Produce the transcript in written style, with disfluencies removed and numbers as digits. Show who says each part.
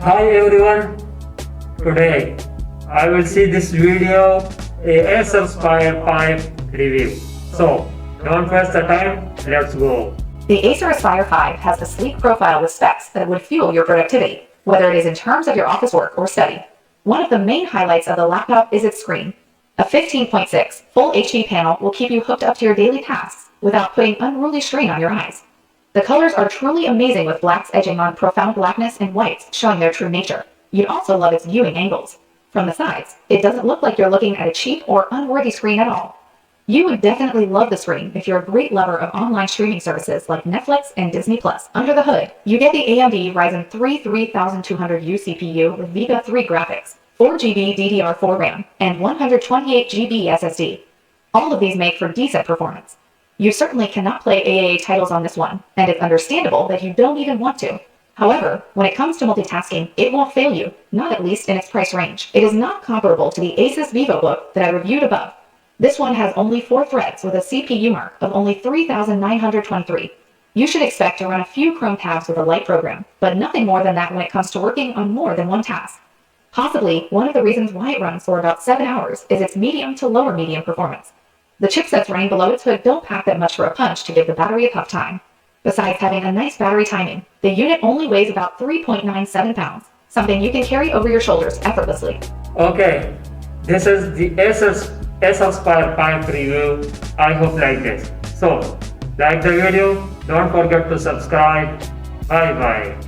Speaker 1: Hi everyone, today I will see this video a Acer Aspire 5 review. So don't waste the time, let's go.
Speaker 2: The Acer Aspire 5 has a sleek profile with specs that would fuel your productivity, whether it is in terms of your office work or study. One of the main highlights of the laptop is its screen. A 15.6 Full HD panel will keep you hooked up to your daily tasks without putting unruly strain on your eyes. The colors are truly amazing, with blacks edging on profound blackness and whites showing their true nature. You'd also love its viewing angles. From the sides, it doesn't look like you're looking at a cheap or unworthy screen at all. You would definitely love the screen if you're a great lover of online streaming services like Netflix and Disney+. Under the hood, you get the AMD Ryzen 3 3200U CPU with Vega 3 graphics, 4GB DDR4 RAM, and 128GB SSD. All of these make for decent performance. You certainly cannot play AAA titles on this one, and it's understandable that you don't even want to. However, when it comes to multitasking, it won't fail you, not at least in its price range. It is not comparable to the Asus VivoBook that I reviewed above. This one has only 4 threads with a CPU mark of only 3,923. You should expect to run a few Chrome tabs with a light program, but nothing more than that when it comes to working on more than one task. Possibly, one of the reasons why it runs for about 7 hours is its medium to lower medium performance. The chipsets running below its hood don't pack that much for a punch to give the battery a tough time. Besides having a nice battery timing, the unit only weighs about 3.97 pounds, something you can carry over your shoulders effortlessly.
Speaker 1: Okay, this is the Acer Aspire 5 review. I hope like this. So, like the video, don't forget to subscribe. Bye bye.